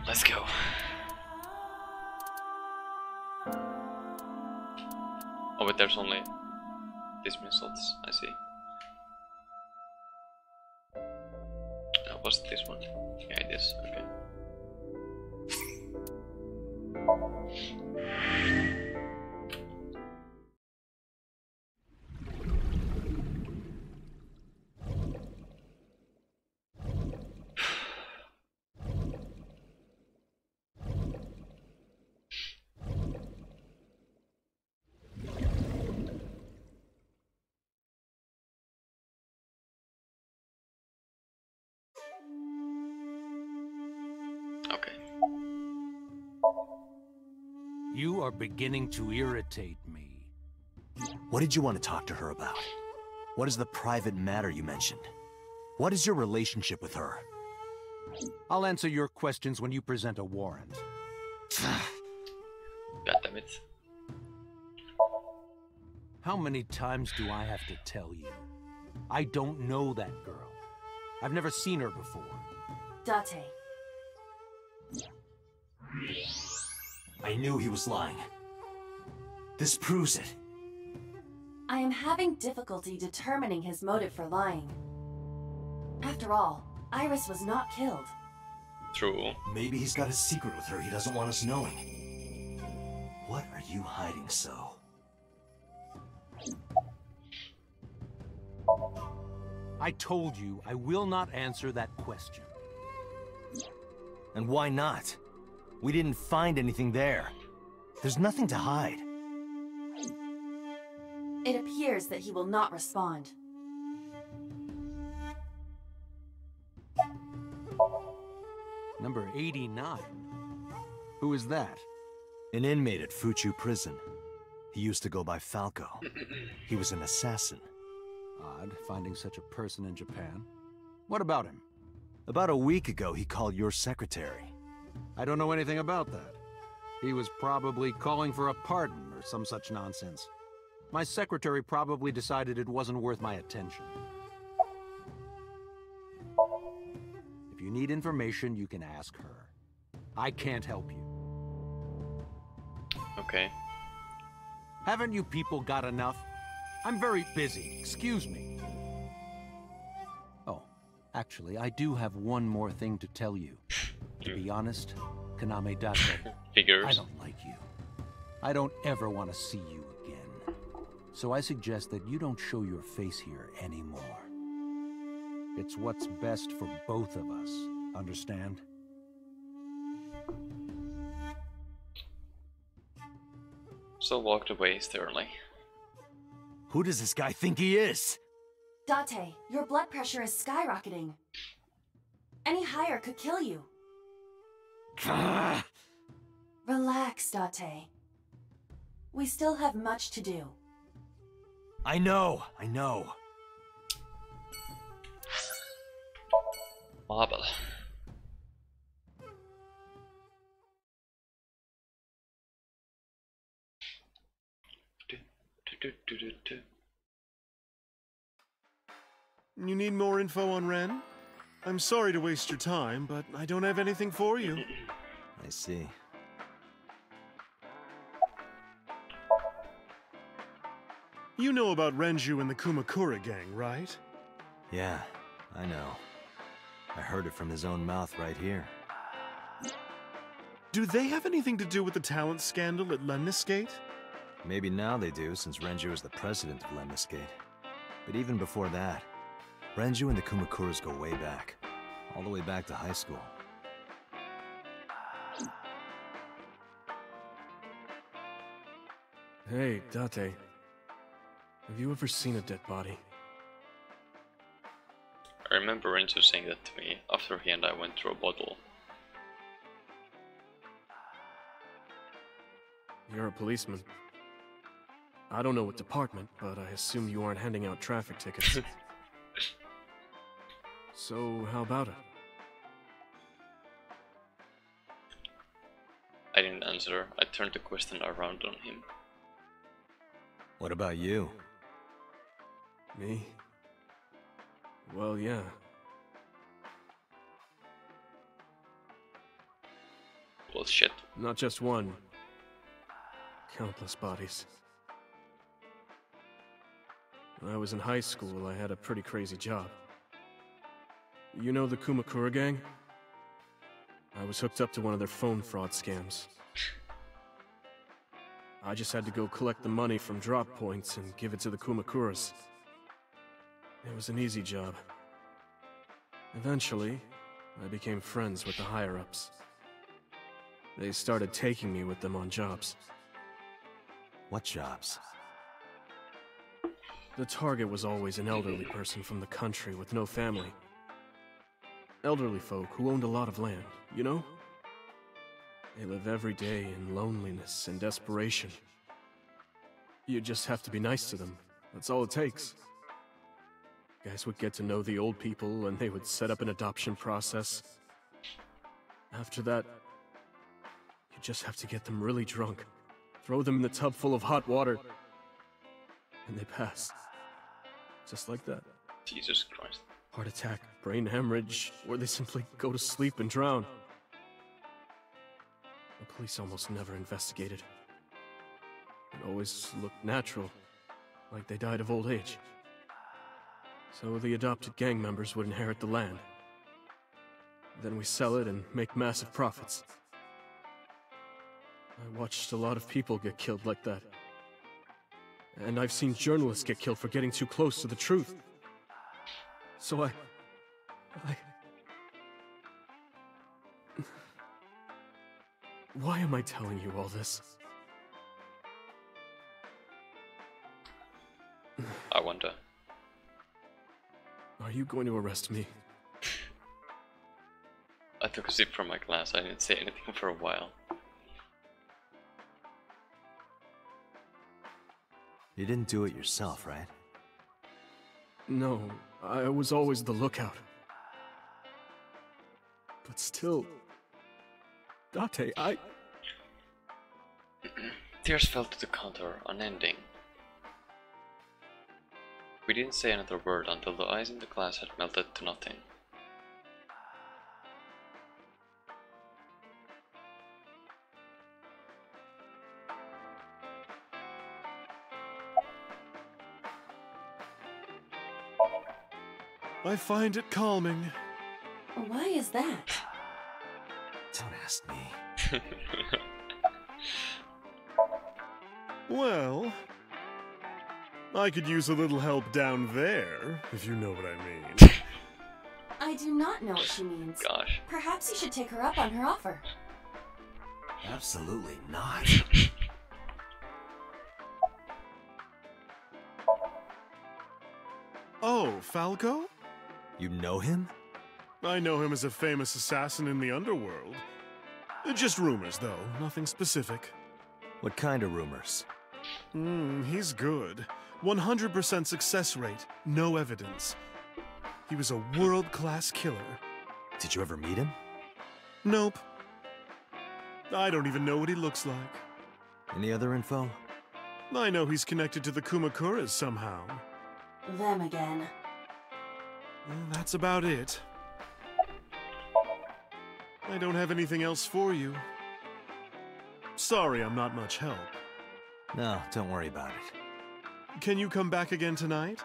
Let's go. Oh, but there's only these missiles. I see. Was it this one? Yeah, it is. Okay. Okay. You are beginning to irritate me. What did you want to talk to her about? What is the private matter you mentioned? What is your relationship with her? I'll answer your questions when you present a warrant. God damn it. How many times do I have to tell you? I don't know that girl. I've never seen her before. Date. I knew he was lying. This proves it. I am having difficulty determining his motive for lying. After all, Iris was not killed. True. Maybe he's got a secret with her he doesn't want us knowing. What are you hiding so? I told you I will not answer that question. And why not? We didn't find anything there. There's nothing to hide. It appears that he will not respond. Number 89. Who is that? An inmate at Fuchu prison. He used to go by Falco. He was an assassin. Odd, finding such a person in Japan. What about him? About a week ago, he called your secretary. I don't know anything about that. He was probably calling for a pardon or some such nonsense. My secretary probably decided it wasn't worth my attention. If you need information, you can ask her. I can't help you. Okay. Haven't you people got enough? I'm very busy, excuse me. Oh, actually, I do have one more thing to tell you. To be honest, Kaname Date, Figures. I don't like you. I don't ever want to see you again. So I suggest that you don't show your face here anymore. It's what's best for both of us, understand? So walked away sternly. Who does this guy think he is? Date, your blood pressure is skyrocketing. Any higher could kill you. Relax, Date. We still have much to do. I know. Marble. You need more info on Ren? I'm sorry to waste your time, but I don't have anything for you. I see. You know about Renju and the Kumakura gang, right? Yeah, I know. I heard it from his own mouth right here. Do they have anything to do with the talent scandal at Lemniscate? Maybe now they do, since Renju is the president of Lemniscate. But even before that, Renju and the Kumakuras go way back. All the way back to high school. Hey, Date. Have you ever seen a dead body? I remember Renzo saying that to me after he and I went through a bottle. You're a policeman. I don't know what department, but I assume you aren't handing out traffic tickets. So, how about it? I didn't answer. I turned the question around on him. What about you? Me? Well, yeah. Bullshit. Not just one. Countless bodies. When I was in high school, I had a pretty crazy job. You know the Kumakura gang? I was hooked up to one of their phone fraud scams. I just had to go collect the money from drop points and give it to the Kumakuras. It was an easy job. Eventually, I became friends with the higher-ups. They started taking me with them on jobs. What jobs? The target was always an elderly person from the country with no family. Elderly folk who owned a lot of land, you know? They live every day in loneliness and desperation. You just have to be nice to them. That's all it takes. Guys would get to know the old people and they would set up an adoption process. After that, you just have to get them really drunk, throw them in the tub full of hot water, and they pass. Just like that. Jesus Christ. Heart attack, brain hemorrhage, or they simply go to sleep and drown. The police almost never investigated. It always looked natural, like they died of old age. So the adopted gang members would inherit the land. Then we sell it and make massive profits. I watched a lot of people get killed like that. And I've seen journalists get killed for getting too close to the truth. So Why am I telling you all this? I wonder. Are you going to arrest me? I took a sip from my glass. I didn't say anything for a while. You didn't do it yourself, right? No, I was always the lookout. But still... Date, Tears fell to the counter, unending. We didn't say another word until the ice in the glass had melted to nothing. I find it calming. Why is that? Don't ask me. Well, I could use a little help down there, if you know what I mean. I do not know what she means. Gosh. Perhaps you should take her up on her offer. Absolutely not. Oh, Falco? You know him? I know him as a famous assassin in the underworld. Just rumors, though, nothing specific. What kind of rumors? He's good. 100% success rate, no evidence. He was a world-class killer. Did you ever meet him? Nope. I don't even know what he looks like. Any other info? I know he's connected to the Kumakuras somehow. Them again. Well, that's about it. I don't have anything else for you. Sorry I'm not much help. No, don't worry about it. Can you come back again tonight?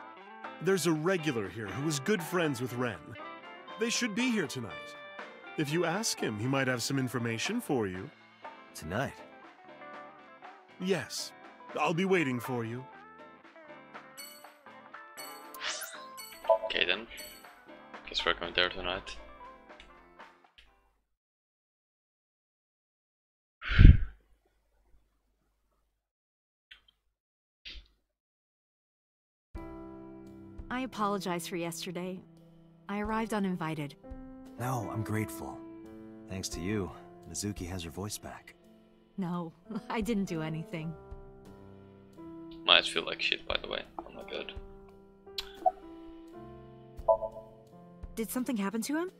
There's a regular here who is good friends with Ren. They should be here tonight. If you ask him, he might have some information for you. Tonight? Yes. I'll be waiting for you. Okay then. Guess we're going there tonight. I apologize for yesterday. I arrived uninvited. No, I'm grateful. Thanks to you, Mizuki has her voice back. No, I didn't do anything. My eyes feel like shit, by the way. Oh my god. Did something happen to him?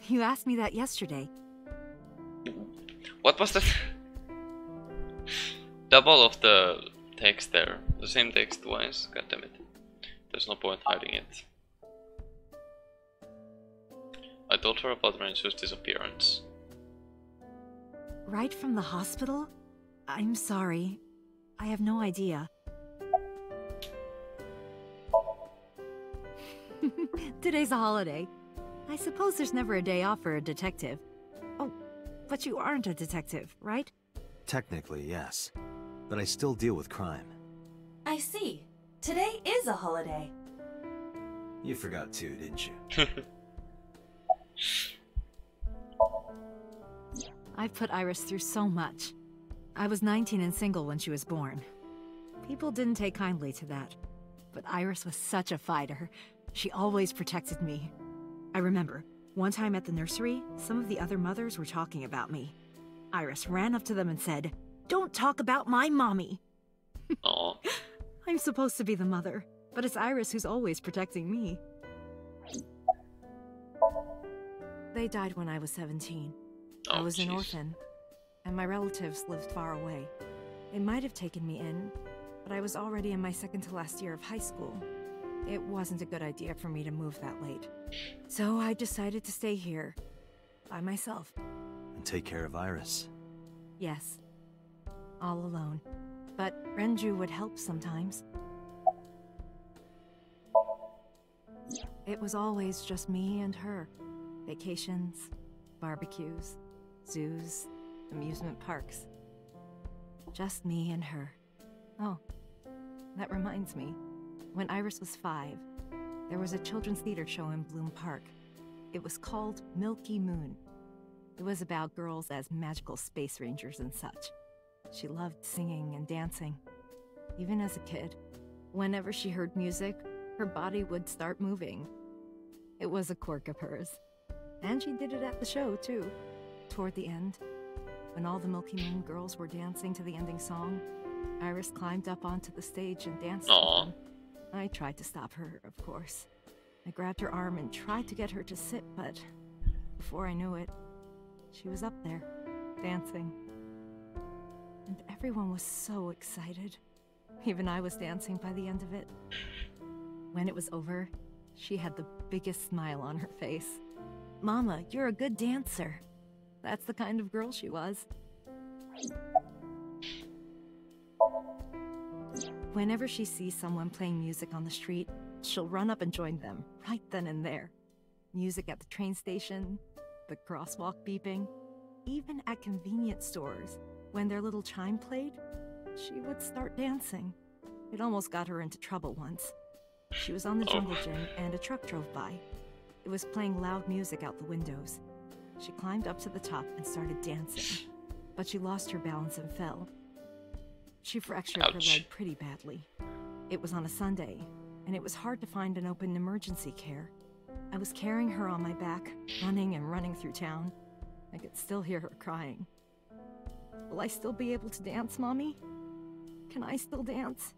You asked me that yesterday. What was that? Double of the text there. The same text twice. God damn it. There's no point hiding it. I told her about Rensu's disappearance. Right from the hospital? I'm sorry. I have no idea. Today's a holiday. I suppose there's never a day off for a detective. Oh, but you aren't a detective, right? Technically, yes. But I still deal with crime. I see. Today is a holiday. You forgot too, didn't you? I've put Iris through so much. I was 19 and single when she was born. People didn't take kindly to that. But Iris was such a fighter. She always protected me. I remember, one time at the nursery, some of the other mothers were talking about me. Iris ran up to them and said, "Don't talk about my mommy!" Aw. I'm supposed to be the mother, but it's Iris who's always protecting me. They died when I was 17. I Oh, was an jeez. orphan, and my relatives lived far away. They might have taken me in, but I was already in my second to last year of high school. It wasn't a good idea for me to move that late. So I decided to stay here, by myself. And take care of Iris. Yes, all alone. But Renju would help sometimes. It was always just me and her. Vacations, barbecues, zoos, amusement parks. Just me and her. Oh, that reminds me. When Iris was 5, there was a children's theater show in Bloom Park. It was called Milky Moon. It was about girls as magical space rangers and such. She loved singing and dancing, even as a kid. Whenever she heard music, her body would start moving. It was a quirk of hers. And she did it at the show, too. Toward the end, when all the Milky Moon girls were dancing to the ending song, Iris climbed up onto the stage and danced Aw. with them. I tried to stop her, of course. I grabbed her arm and tried to get her to sit, but before I knew it, she was up there, dancing. And everyone was so excited. Even I was dancing by the end of it. When it was over, she had the biggest smile on her face. "Mama, you're a good dancer." That's the kind of girl she was. Whenever she sees someone playing music on the street, she'll run up and join them, right then and there. Music at the train station, the crosswalk beeping, even at convenience stores. When their little chime played, she would start dancing. It almost got her into trouble once. She was on the jungle gym and a truck drove by. It was playing loud music out the windows. She climbed up to the top and started dancing, but she lost her balance and fell. She fractured her Ouch. leg pretty badly. It was on a Sunday, and it was hard to find an open emergency care. I was carrying her on my back, running and running through town. I could still hear her crying. "Will I still be able to dance, Mommy? Can I still dance?"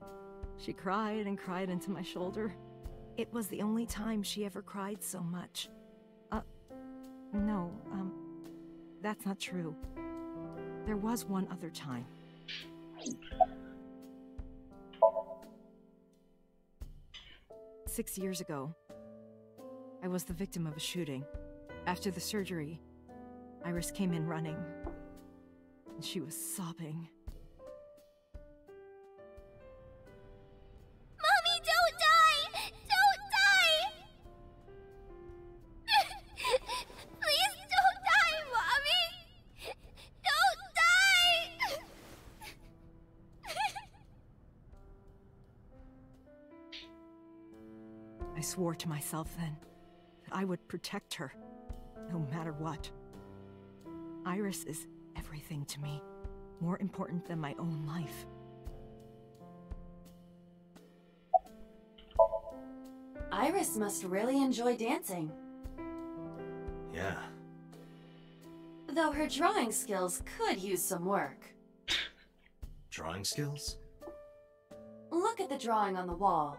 She cried and cried into my shoulder. It was the only time she ever cried so much. No, that's not true. There was one other time. Six years ago, I was the victim of a shooting. After the surgery, Iris came in running, and she was sobbing. Mommy, don't die! Don't die! Please don't die, Mommy! Don't die! I swore to myself then that I would protect her, no matter what. Iris is everything to me, more important than my own life. Iris must really enjoy dancing. Yeah. Though her drawing skills could use some work. Drawing skills? Look at the drawing on the wall.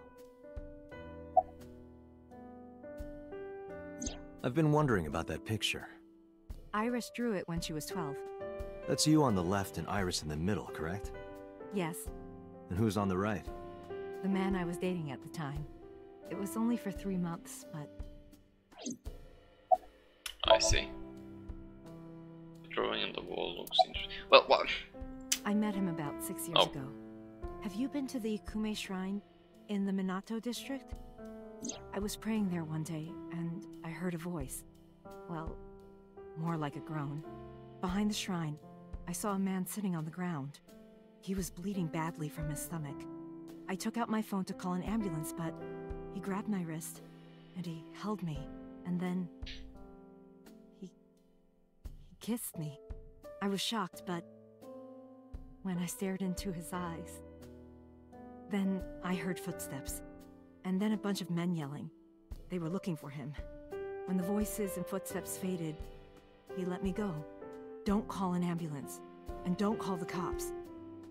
I've been wondering about that picture. Iris drew it when she was 12. That's you on the left and Iris in the middle, correct? Yes, And who's on the right? the man I was dating at the time. It was only for 3 months, but I see. The drawing on the wall looks interesting. Well, I met him about 6 years ago. Have you been to the Ikume Shrine in the Minato district? I was praying there one day, and I heard a voice. Well, more like a groan. Behind the shrine, I saw a man sitting on the ground. He was bleeding badly from his stomach. I took out my phone to call an ambulance, but he grabbed my wrist, and he held me, and then... He kissed me. I was shocked, but when I stared into his eyes... Then I heard footsteps, and then a bunch of men yelling. They were looking for him. When the voices and footsteps faded, he let me go. Don't call an ambulance, and don't call the cops.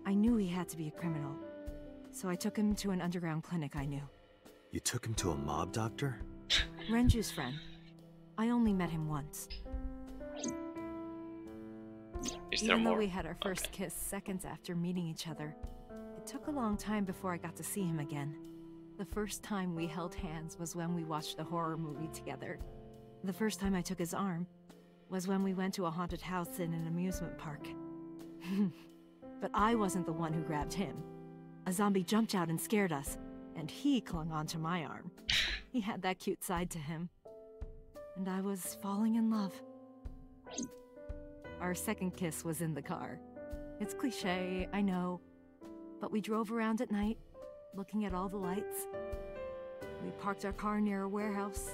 I knew he had to be a criminal, so I took him to an underground clinic I knew. You took him to a mob doctor? Renju's friend. I only met him once. is there Even though more? we had our first kiss seconds after meeting each other, it took a long time before I got to see him again. The first time we held hands was when we watched a horror movie together. The first time I took his arm was when we went to a haunted house in an amusement park. But I wasn't the one who grabbed him. A zombie jumped out and scared us, and he clung onto my arm. He had that cute side to him. And I was falling in love. Our second kiss was in the car. It's cliché, I know. But we drove around at night, looking at all the lights. We parked our car near a warehouse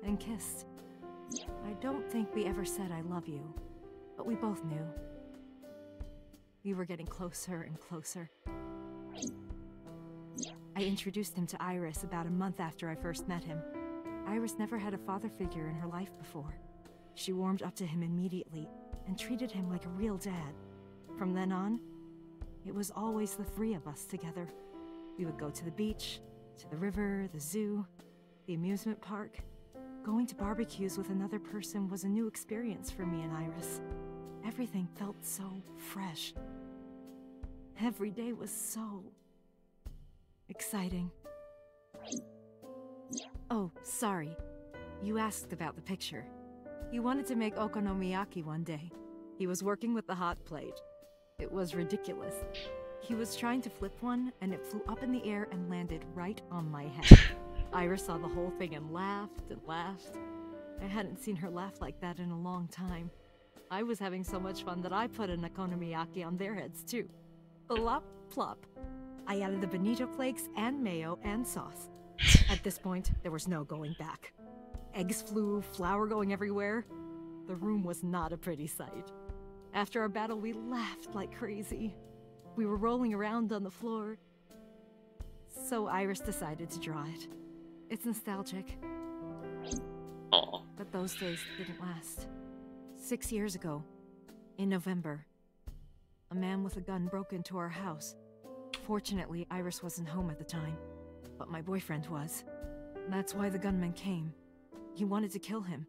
and kissed. I don't think we ever said I love you, but we both knew. We were getting closer and closer. I introduced him to Iris about a month after I first met him. Iris never had a father figure in her life before. She warmed up to him immediately and treated him like a real dad. From then on, it was always the three of us together. We would go to the beach, to the river, the zoo, the amusement park. Going to barbecues with another person was a new experience for me and Iris. Everything felt so fresh. Every day was so exciting. Oh, sorry. You asked about the picture. He wanted to make okonomiyaki one day. He was working with the hot plate. It was ridiculous. He was trying to flip one, and it flew up in the air and landed right on my head. Iris saw the whole thing and laughed and laughed. I hadn't seen her laugh like that in a long time. I was having so much fun that I put an okonomiyaki on their heads too. Plop, plop. I added the bonito flakes and mayo and sauce. At this point, there was no going back. Eggs flew, flour going everywhere. The room was not a pretty sight. After our battle, we laughed like crazy. We were rolling around on the floor. So Iris decided to draw it. It's nostalgic. Aw. But those days didn't last. 6 years ago, in November, a man with a gun broke into our house. Fortunately, Iris wasn't home at the time, but my boyfriend was. That's why the gunman came. He wanted to kill him.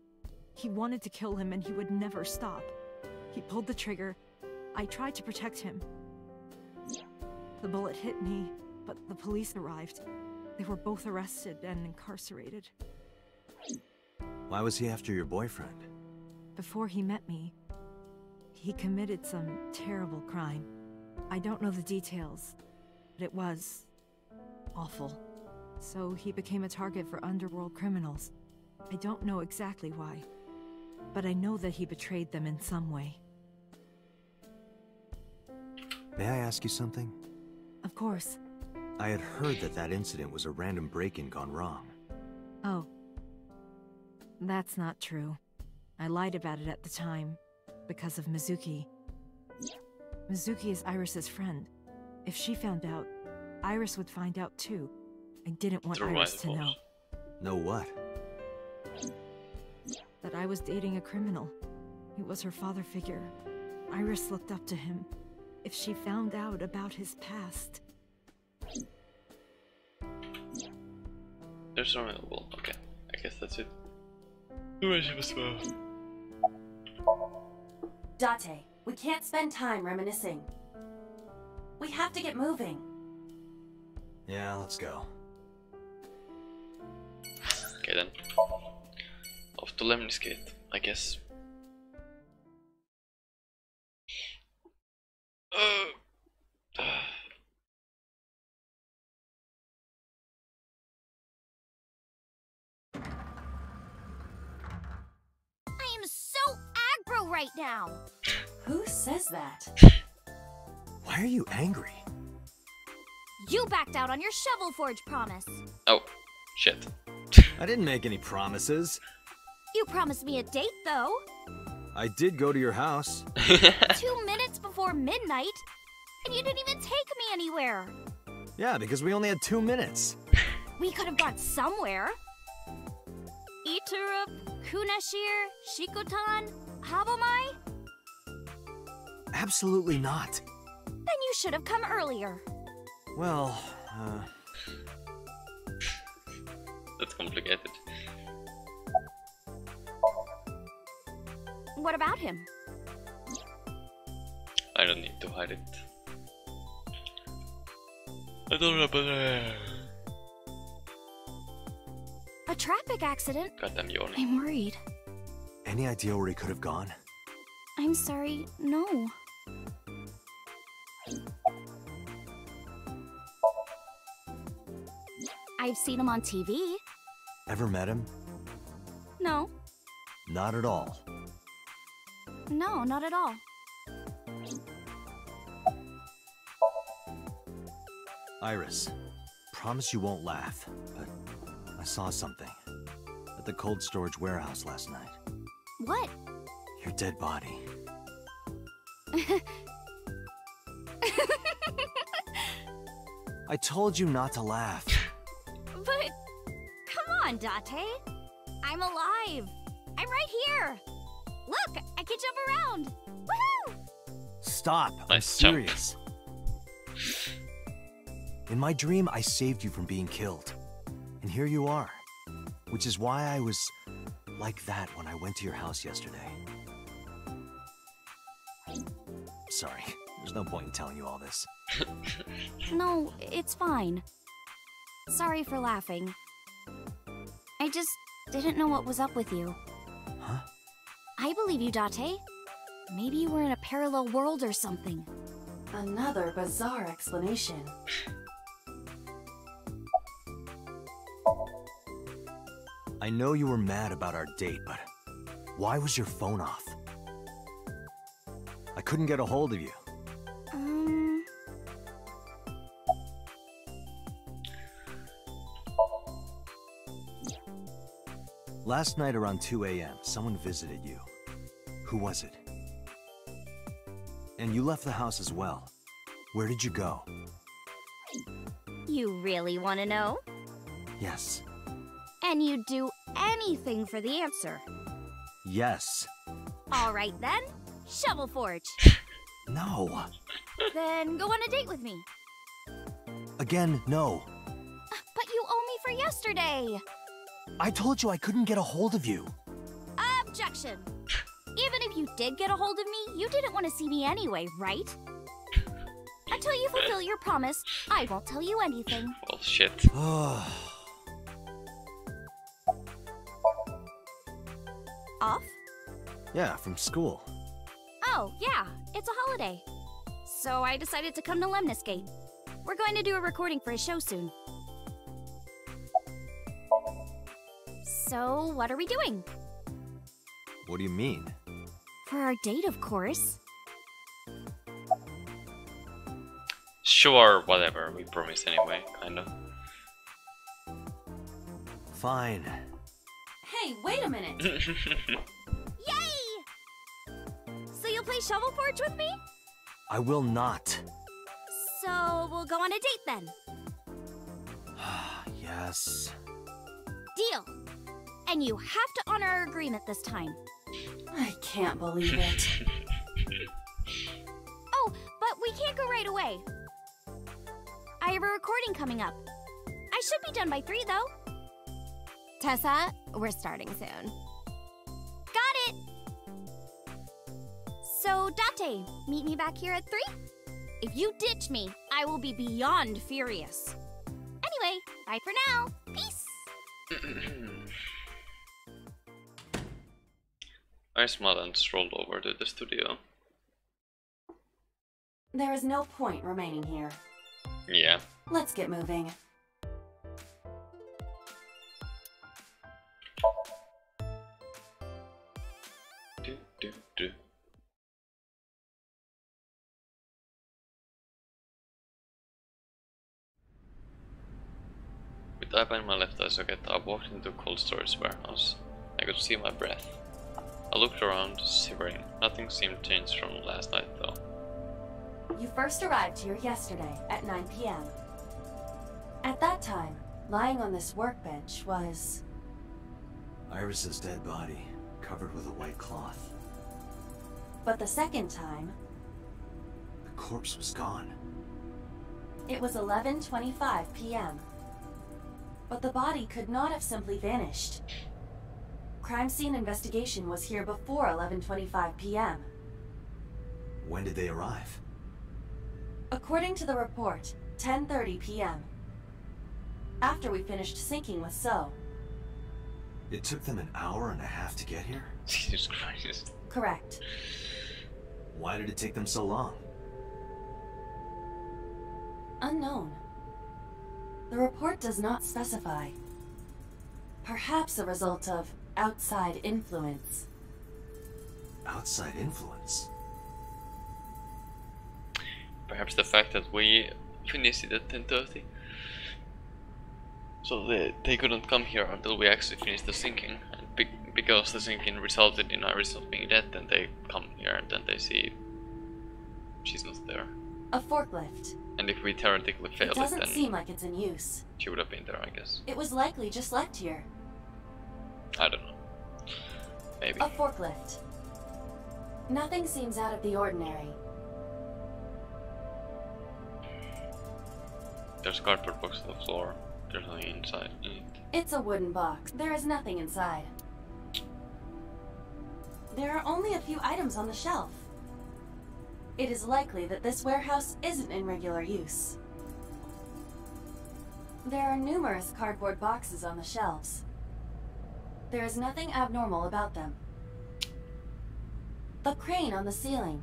He wanted to kill him, and he would never stop. He pulled the trigger. I tried to protect him. The bullet hit me, but the police arrived. They were both arrested and incarcerated. Why was he after your boyfriend? Before he met me, he committed some terrible crime. I don't know the details, but it was awful. So he became a target for underworld criminals. I don't know exactly why, but I know that he betrayed them in some way. May I ask you something? Of course. I had heard that that incident was a random break-in gone wrong. Oh. That's not true. I lied about it at the time, because of Mizuki. Mizuki is Iris's friend. If she found out, Iris would find out too. I didn't want Iris to know. Know what? That I was dating a criminal. He was her father figure. Iris looked up to him. If she found out about his past... There's no well, okay. I guess that's it. Date, we can't spend time reminiscing. We have to get moving. Yeah, let's go. Okay then. Off to Lemniscate, I guess. right now. Who says that? Why are you angry? You backed out on your Shovel Forge promise. Oh, shit. I didn't make any promises. You promised me a date, though. I did go to your house. 2 minutes before midnight, and you didn't even take me anywhere. Yeah, because we only had 2 minutes. We could have gone somewhere. Iturup, Kunashir, Shikotan, Habomai? Absolutely not. Then you should have come earlier. Well, That's complicated. What about him? I don't need to hide it. I don't remember. A traffic accident? God, I'm yawning. I'm worried. any idea where he could have gone? I'm sorry, no. I've seen him on TV. Ever met him? No. Not at all. No, not at all. Iris, promise you won't laugh, but I saw something at the cold storage warehouse last night. What? Your dead body. I told you not to laugh. But, come on, Date. I'm alive. I'm right here. Look, I can jump around. Woohoo! Stop, I'm Nice jump. serious. In my dream, I saved you from being killed. And here you are. Which is why I was like that when I went to your house yesterday. Sorry, there's no point in telling you all this. No, it's fine. Sorry for laughing. I just didn't know what was up with you. Huh? I believe you, Date. Maybe you were in a parallel world or something. Another bizarre explanation. I know you were mad about our date, but why was your phone off? I couldn't get a hold of you. Last night around 2 a.m., someone visited you. Who was it? And you left the house as well. Where did you go? You really want to know? Yes. And you'd do anything for the answer. Yes. All right then, Shovel Forge. No. Then go on a date with me. Again, no. But you owe me for yesterday. I told you I couldn't get a hold of you. Objection. Even if you did get a hold of me, you didn't want to see me anyway, right? Until you fulfill your promise, I won't tell you anything. Well, shit. Off? Yeah, from school. Oh, yeah, it's a holiday. So I decided to come to Lemniscate. We're going to do a recording for a show soon. So, what are we doing? What do you mean? For our date, of course. Sure, whatever. We promised anyway, kinda. Fine. Hey, wait a minute! Yay! So you'll play Shovel Forge with me? I will not. So we'll go on a date then. Yes. Deal. And you have to honor our agreement this time. I can't believe it. Oh, but we can't go right away. I have a recording coming up. I should be done by 3, though. Tessa, we're starting soon. Got it! So, Date, meet me back here at 3? If you ditch me, I will be beyond furious. Anyway, bye for now. Peace! Iceman strolled over to the studio. There is no point remaining here. Yeah. Let's get moving. type in my left eye socket, I walked into a cold storage warehouse. I could see my breath. I looked around, shivering. Nothing seemed changed from last night, though. You first arrived here yesterday at 9 p.m. At that time, lying on this workbench was... Iris's dead body, covered with a white cloth. But the second time... The corpse was gone. It was 11:25 p.m. But the body could not have simply vanished. Crime scene investigation was here before 11:25 p.m. When did they arrive? According to the report, 10:30 p.m. After we finished sinking with So. It took them an hour and a half to get here? Jesus Christ. Correct. Why did it take them so long? Unknown. The report does not specify. Perhaps a result of outside influence. Outside influence? Perhaps the fact that we finished it at 10:30. So they couldn't come here until we actually finished the sinking. And because the sinking resulted in Iris not being dead, then they come here and then they see she's not there. A forklift. And if we theoretically failed It doesn't then seem like it's in use. she would have been there, I guess. It was likely just left here. I don't know. Maybe. A forklift. Nothing seems out of the ordinary. There's a cardboard box on the floor. There's nothing inside in it. It's a wooden box. There is nothing inside. There are only a few items on the shelf. It is likely that this warehouse isn't in regular use. There are numerous cardboard boxes on the shelves. There is nothing abnormal about them. The crane on the ceiling.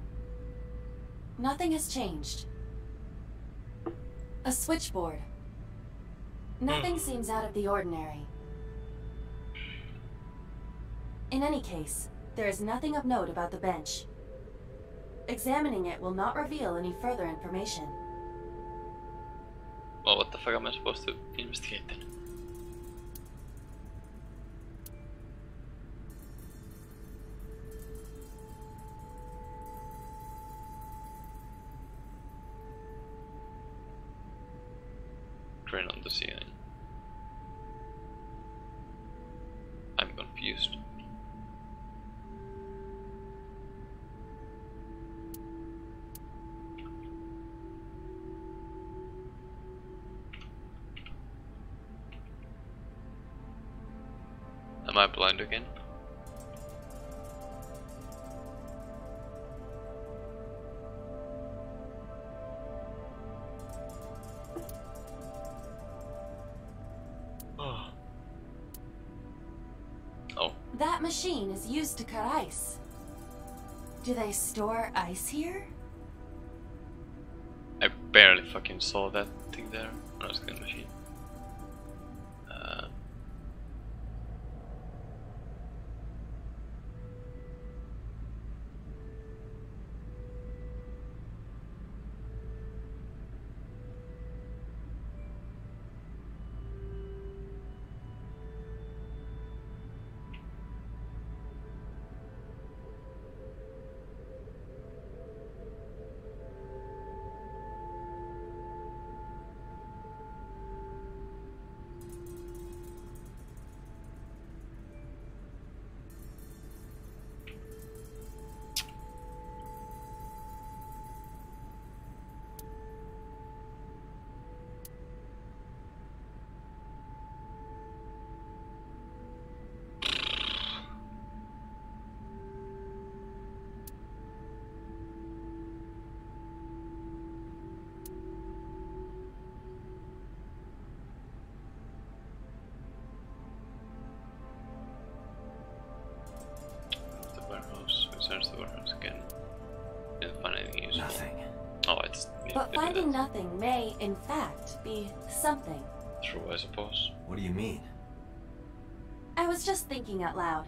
Nothing has changed. A switchboard. Nothing seems out of the ordinary. In any case, there is nothing of note about the bench. Examining it will not reveal any further information. Well, what the fuck am I supposed to investigate then? Crane on the ceiling. I'm confused. Am I blind again? Oh. That machine is used to cut ice. Do they store ice here? I barely fucking saw that thing there when I was in the machine. Search the warehouse again. Didn't find anything useful. Nothing. Oh, I just need But to do finding that. nothing may, in fact, be something. True, I suppose. What do you mean? I was just thinking out loud.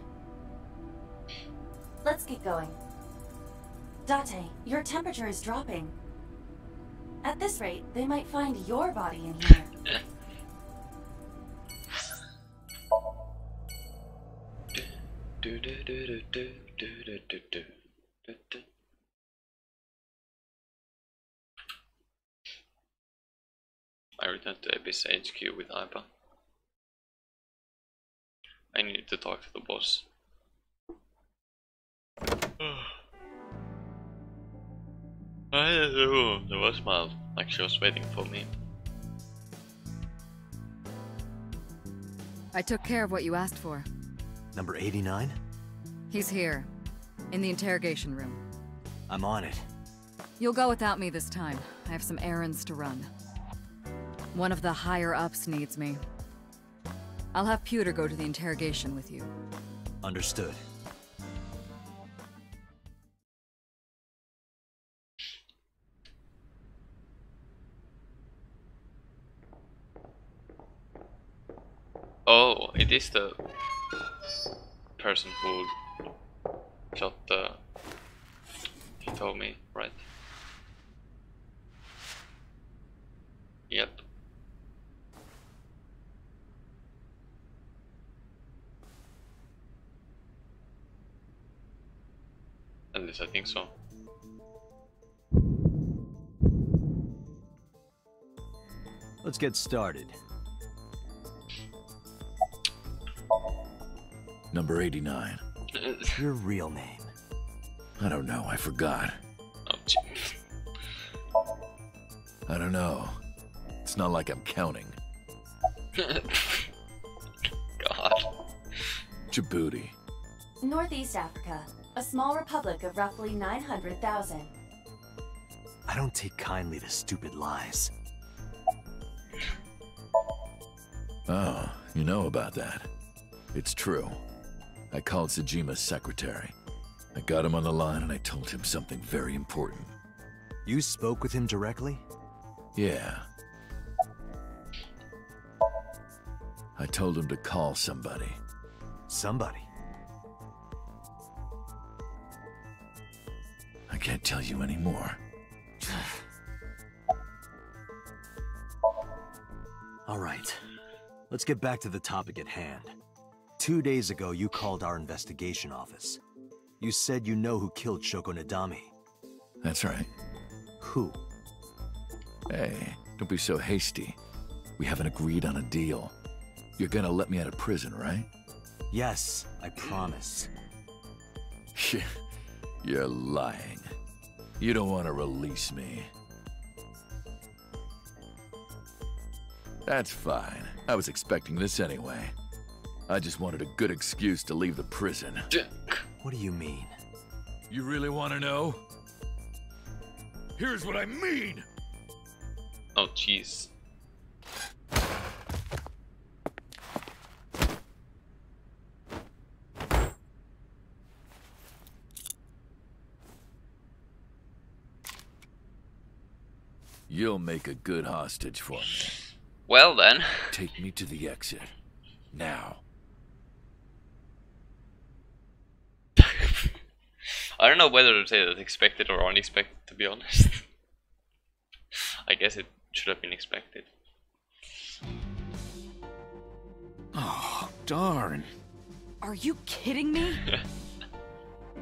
Let's get going. Date, your temperature is dropping. At this rate, they might find your body in here. I returned to Abyss HQ with Ipa. I needed to talk to the boss. The boss smiled, like she was waiting for me. I took care of what you asked for. Number 89? He's here, in the interrogation room. I'm on it. You'll go without me this time. I have some errands to run. One of the higher-ups needs me. I'll have Pewter go to the interrogation with you. Understood. Oh, it is the person who shot the... He told me, right? Yep. At least I think so. Let's get started. Number 89. Your real name? I don't know, I forgot. Oh, gee. I don't know. It's not like I'm counting. God. Djibouti. Northeast Africa, a small republic of roughly 900,000. I don't take kindly to stupid lies. Oh, you know about that. It's true. I called Sejima's secretary. I got him on the line and I told him something very important. You spoke with him directly? Yeah. I told him to call somebody. Somebody? I can't tell you anymore. All right. Let's get back to the topic at hand. 2 days ago, you called our investigation office. You said you know who killed Shoko Nadami. That's right. Who? Hey, don't be so hasty. We haven't agreed on a deal. You're gonna let me out of prison, right? Yes, I promise. You're lying. You don't want to release me. That's fine. I was expecting this anyway. I just wanted a good excuse to leave the prison. What do you mean? You really want to know? Here's what I mean! Oh, jeez. You'll make a good hostage for me. Well then. Take me to the exit. Now. I don't know whether to say that expected or unexpected, to be honest. I guess it should have been expected. Oh, darn. Are you kidding me?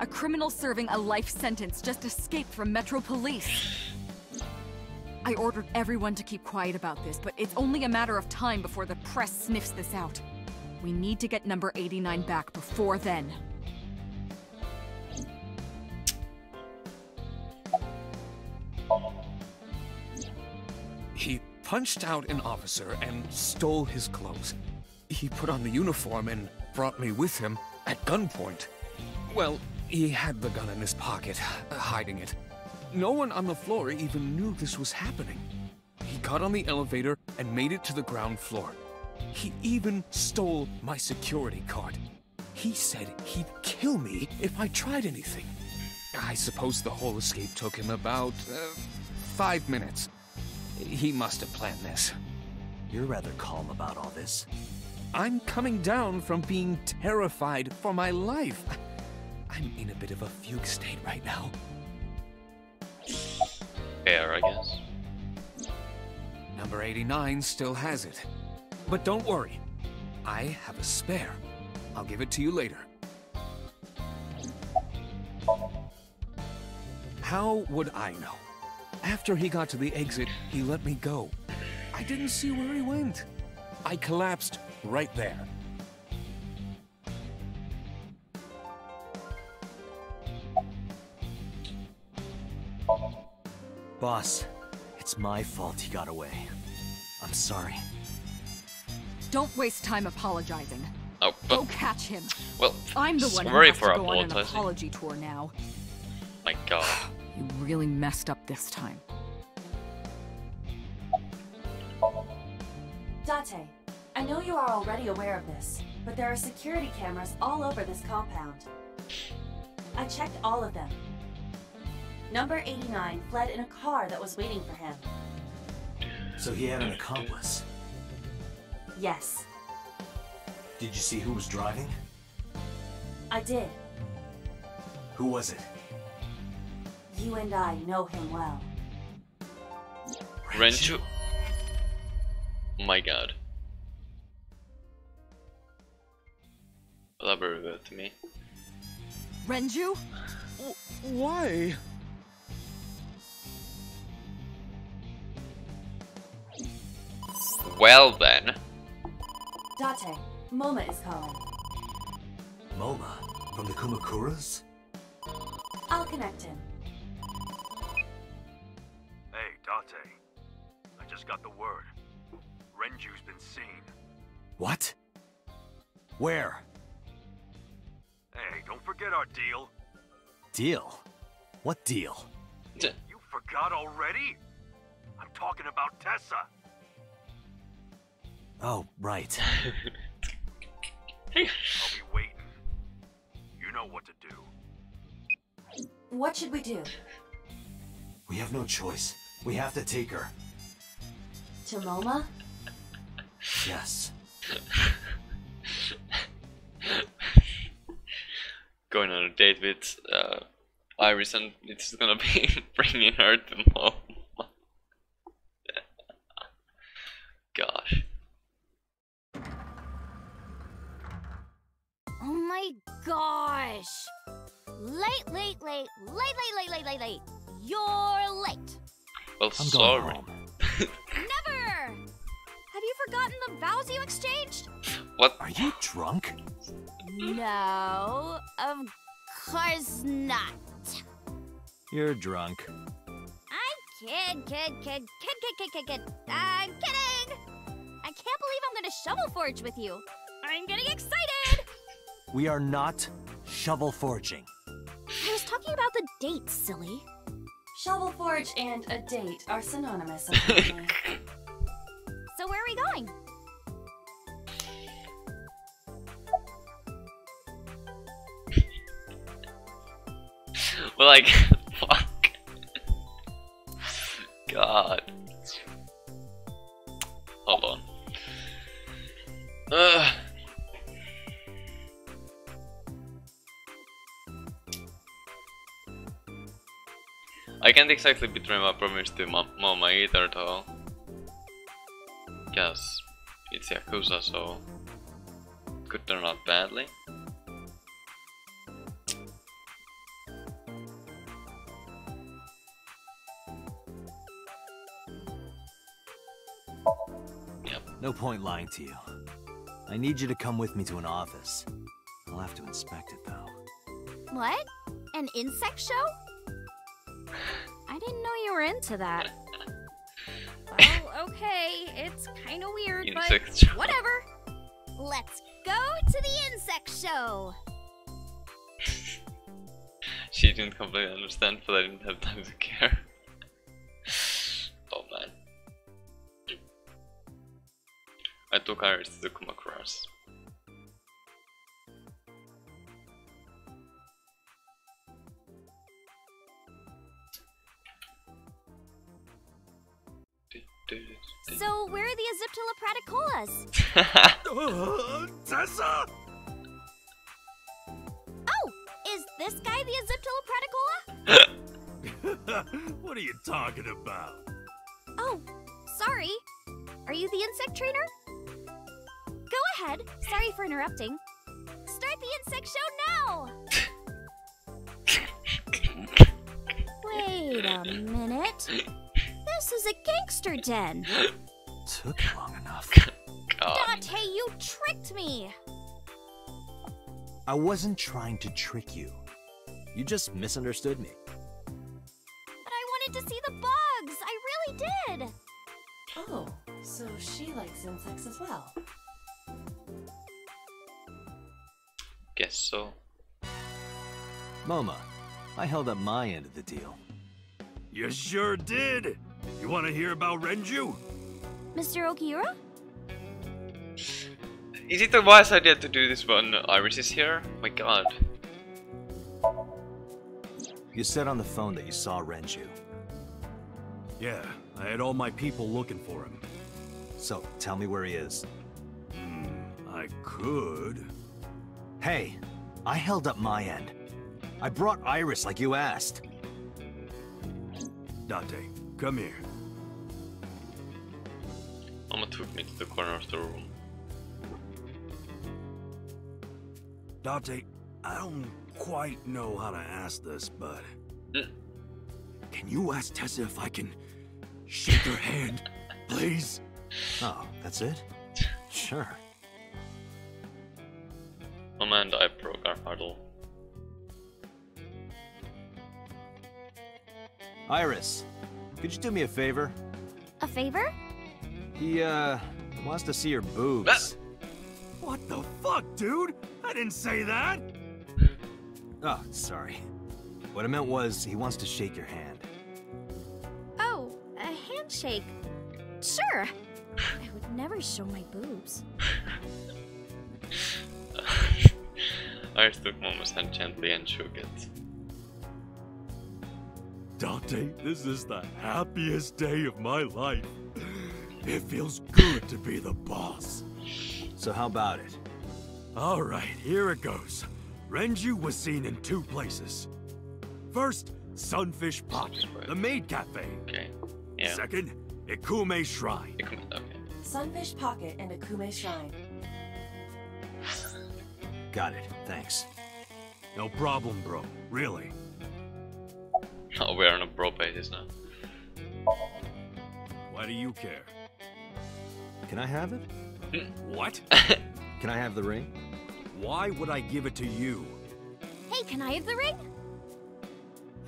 A criminal serving a life sentence just escaped from Metro Police. I ordered everyone to keep quiet about this, but it's only a matter of time before the press sniffs this out. We need to get number 89 back before then. He punched out an officer and stole his clothes. He put on the uniform and brought me with him at gunpoint. Well, he had the gun in his pocket, hiding it. No one on the floor even knew this was happening. He got on the elevator and made it to the ground floor. He even stole my security card. He said he'd kill me if I tried anything. I suppose the whole escape took him about 5 minutes. He must have planned this. You're rather calm about all this. I'm coming down from being terrified for my life. I'm in a bit of a fugue state right now. Fair, I guess. Number 89 still has it. But don't worry. I have a spare. I'll give it to you later. How would I know? After he got to the exit, he let me go. I didn't see where he went. I collapsed right there. Boss, it's my fault he got away. I'm sorry. Don't waste time apologizing. Oh, Go catch him. well, I'm the one who sorry has for to go on an apologizing. apology tour now. My God. You really messed up this time. Date, I know you are already aware of this, but there are security cameras all over this compound. I checked all of them. Number 89 fled in a car that was waiting for him. So he had an accomplice. Yes, Did you see who was driving? I did. Who was it? You and I know him well. Renju? My God. Elaborate a bit to me. Renju? Why? Well then. Date, Moma is calling. Moma? From the Kumakuras? I'll connect him. Hey, Date. I just got the word. Renju's been seen. What? Where? Hey, don't forget our deal. Deal? What deal? You forgot already? I'm talking about Tessa. Oh, right. I'll be waiting. You know what to do. What should we do? We have no choice. We have to take her. To Moma? Yes. Going on a date with Iris, and it's gonna be bringing her to Mom. Gosh. Oh my gosh! Late. You're late. Well, I'm sorry. going home. Never! Have you forgotten the vows you exchanged? What? Are you drunk? No, of course not. You're drunk. I'm kid. I'm kidding! I can't believe I'm gonna shovel forge with you. I'm getting excited! We are not shovel forging. I was talking about the date, silly. Shovel Forge and a date are synonymous, apparently. So where are we going? Well, like, fuck. God. Hold on. I can't exactly betray my promise to Mama either, though. Guess it's Yakuza, so could turn out badly. Yep. No point lying to you. I need you to come with me to an office. I'll have to inspect it, though. What? An insect show? I didn't know you were into that. Well, okay, it's kind of weird, Insect but show. whatever. Let's go to the insect show. She didn't completely understand, but I didn't have time to care. Oh man. I took Iris to come across. So, where are the Aziptilla Tessa! Oh, is this guy the Aziptilla What are you talking about? Oh, sorry. Are you the insect trainer? Go ahead. Sorry for interrupting. Start the insect show now! Mr. Den. Took long enough. God. Dante, you tricked me! I wasn't trying to trick you. You just misunderstood me. But I wanted to see the bugs! I really did! Oh, so she likes insects as well. Guess so. Moma, I held up my end of the deal. You sure did! You want to hear about Renju? Mr. Okiura? Is it a wise idea to do this when Iris is here? My god. You said on the phone that you saw Renju. Yeah, I had all my people looking for him. So, tell me where he is. I could. Hey, I held up my end. I brought Iris like you asked. Dante, come here. Mama took me to the corner of the room. Dante, I don't quite know how to ask this, but... Can you ask Tessa if I can shake her hand, please? Oh, that's it? Sure. Mama and I broke our huddle. Iris, could you do me a favor? A favor? He, wants to see your boobs. What the fuck, dude? I didn't say that! Oh, sorry. What I meant was, he wants to shake your hand. Oh, a handshake. Sure. I would never show my boobs. Iris took Mama's hand gently and shook it. Dante, this is the happiest day of my life. It feels good to be the boss. So how about it? Alright, here it goes. Renju was seen in 2 places. First, Sunfish Pocket, the maid cafe. Okay, yeah. Second, Ikume Shrine. Okay. Sunfish Pocket and Akume Shrine. Got it, thanks. No problem, bro. Really. Oh, we're on a bro basis now. Why do you care? Can I have it? What? Can I have the ring? Why would I give it to you? Hey, can I have the ring?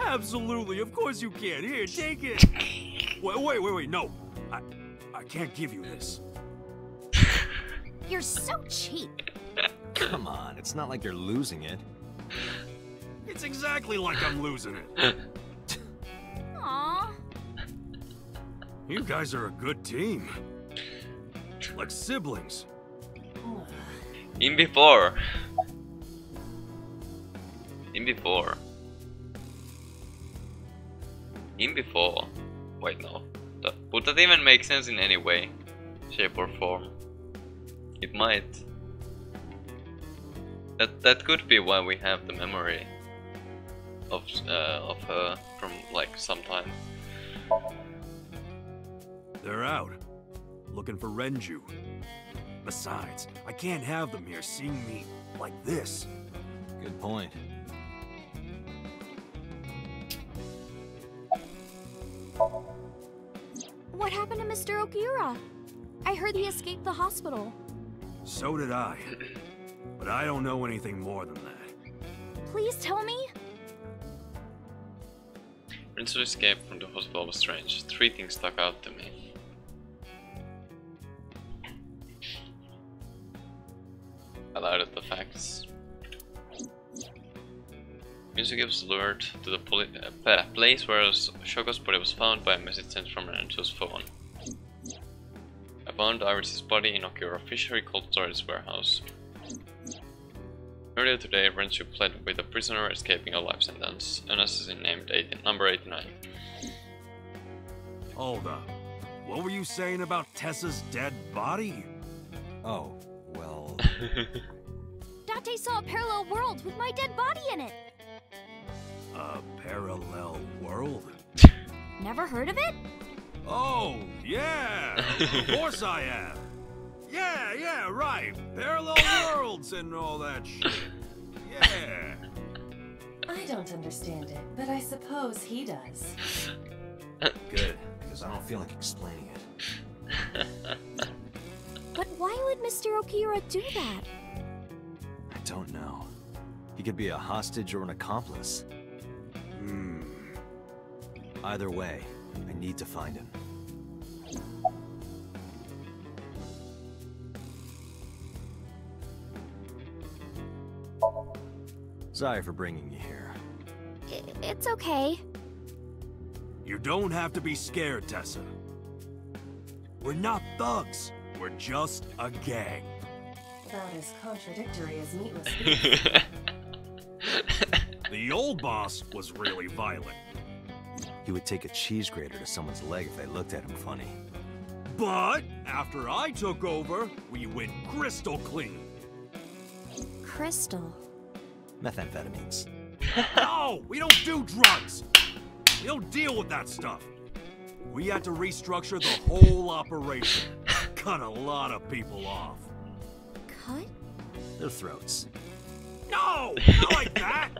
Absolutely, of course you can. Here, take it. Wait, no. I can't give you this. You're so cheap. Come on, it's not like you're losing it. It's exactly like I'm losing it. Aww. You guys are a good team. Like siblings. In before. Wait, no. Would that even make sense in any way, shape or form? It might. That could be why we have the memory of her from like some time. They're out, looking for Renju. Besides, I can't have them here seeing me like this. Good point. What happened to Mr. Okiura? I heard he escaped the hospital. So did I. But I don't know anything more than that. Please tell me? Renzu's escape from the hospital was strange. 3 things stuck out to me. I lied at the facts. Music was lured to the place where Shoko's body was found by a message sent from Renzu's phone. I found Iris' body in Okiura Fishery Cold Storage Warehouse. Earlier today, Renzu pled with a prisoner escaping a life sentence, an assassin named number 89. Hold up. What were you saying about Tessa's dead body? Oh, well... Date saw a parallel world with my dead body in it. A parallel world? Never heard of it? Oh, yeah! Of course I have! Yeah, right! Parallel worlds and all that shit. Yeah! I don't understand it, but I suppose he does. Good. because I don't feel like explaining it. But why would Mr. Okira do that? I don't know. He could be a hostage or an accomplice. Either way, I need to find him. Sorry for bringing you here. It's okay. You don't have to be scared, Tessa. We're not thugs. We're just a gang. About as contradictory as meatless beef. The old boss was really violent. He would take a cheese grater to someone's leg if they looked at him funny. But after I took over, we went crystal clean. Crystal. Methamphetamines. No, we don't do drugs. We don't deal with that stuff. We had to restructure the whole operation. Cut a lot of people off. Cut? Their throats. No, not like that.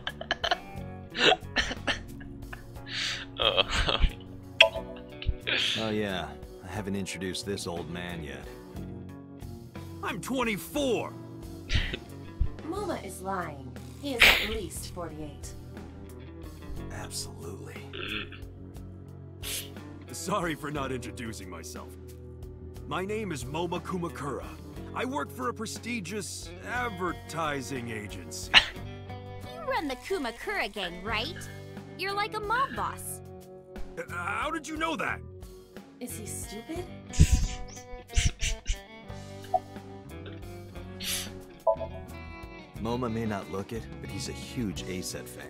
Oh yeah, I haven't introduced this old man yet. I'm 24. Moma is lying. He is at least 48. Absolutely. Sorry for not introducing myself. My name is Moma Kumakura. I work for a prestigious advertising agency. You run the Kumakura gang, right? You're like a mob boss. How did you know that? Is he stupid? Moma may not look it, but he's a huge ASET fan.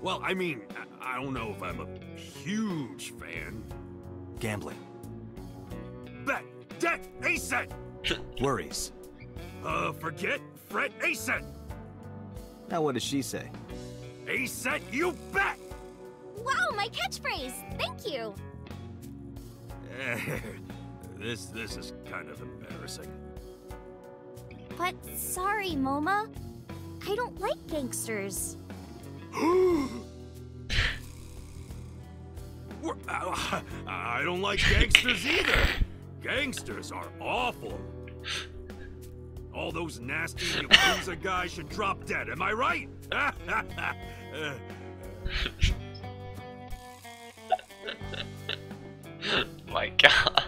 Well, I mean, I don't know if I'm a huge fan. Gambling. Bet, debt, ASET! Worries. Forget, fret, ASET! Now what does she say? ASET, you bet! Wow, my catchphrase! Thank you! This is kind of embarrassing. But sorry, Moma. I don't like gangsters. I don't like gangsters either. Gangsters are awful. All those nasty Yakuza guys should drop dead, am I right? My god.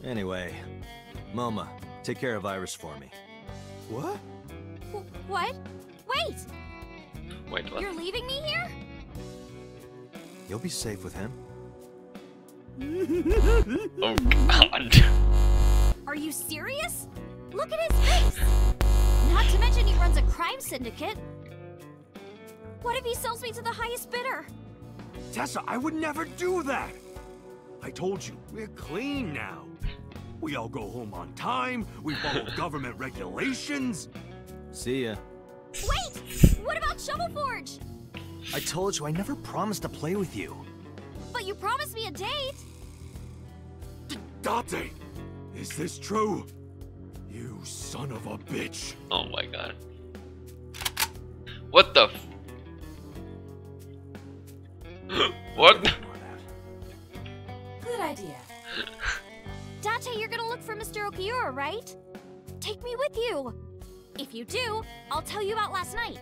Anyway, Moma, take care of Iris for me. What? What? Wait! Wait, what? You're leaving me here? You'll be safe with him. Oh god. Are you serious? Look at his face! Not to mention he runs a crime syndicate. What if he sells me to the highest bidder? Tessa, I would never do that. I told you, we're clean now. We all go home on time, we follow government regulations. See ya. Wait! What about Shovel Forge? I told you I never promised to play with you. But you promised me a date. Date, is this true? You son of a bitch. Oh my god. What the f- What? Good idea. Date, you're gonna look for Mr. Okiura, right? Take me with you. If you do, I'll tell you about last night.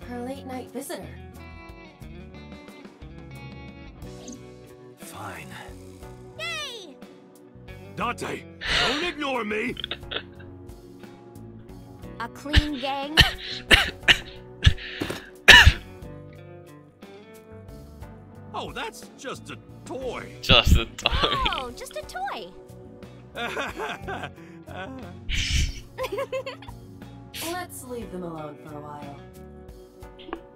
Her late night visitor. Fine. Yay! Date, don't ignore me. A clean gang. Oh, that's just a toy. Just a toy. Oh, just a toy. Let's leave them alone for a while.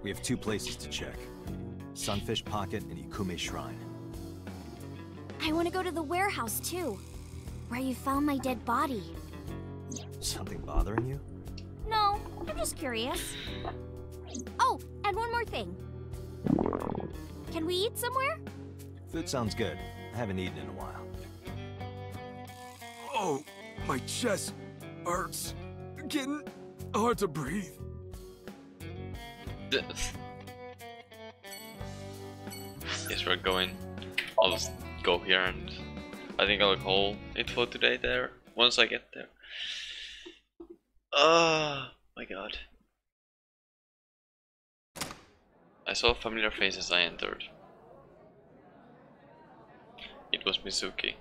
We have 2 places to check. Sunfish Pocket and Ikume Shrine. I want to go to the warehouse too, where you found my dead body. Something bothering you? No, I'm just curious. Oh, and one more thing. Can we eat somewhere? Food sounds good. I haven't eaten in a while. Oh, my chest hurts. Getting hard to breathe. Guess we're going. I'll just go here and I think I'll call it for today there once I get there. Oh my god. I saw a familiar face as I entered. It was Mizuki.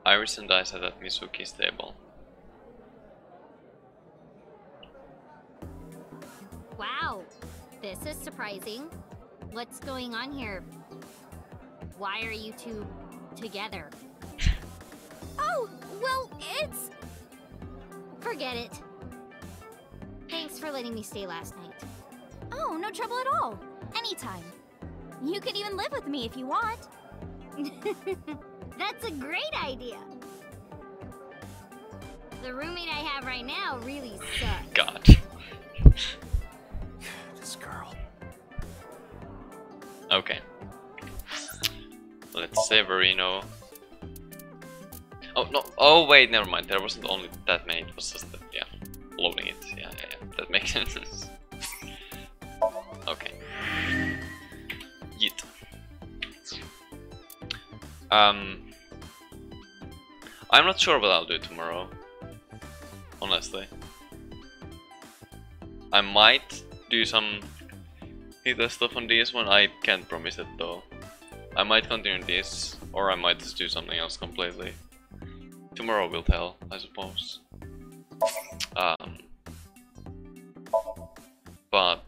Iris and I sat at Mizuki's table. Wow, this is surprising. What's going on here? Why are you two together? Oh, well, it's... Forget it. Thanks for letting me stay last night. Oh, no trouble at all. Anytime. You could even live with me if you want. That's a great idea. The roommate I have right now really sucks. God. This girl. Okay. Let's say Verino. Oh no! Oh wait, never mind. There wasn't only that many. It was just that, yeah, loading it. Yeah. That makes sense. Okay. Yeet. I'm not sure what I'll do tomorrow. Honestly, I might do some Hita stuff on this one. I can't promise it though. I might continue this, or I might just do something else completely. Tomorrow will tell, I suppose. But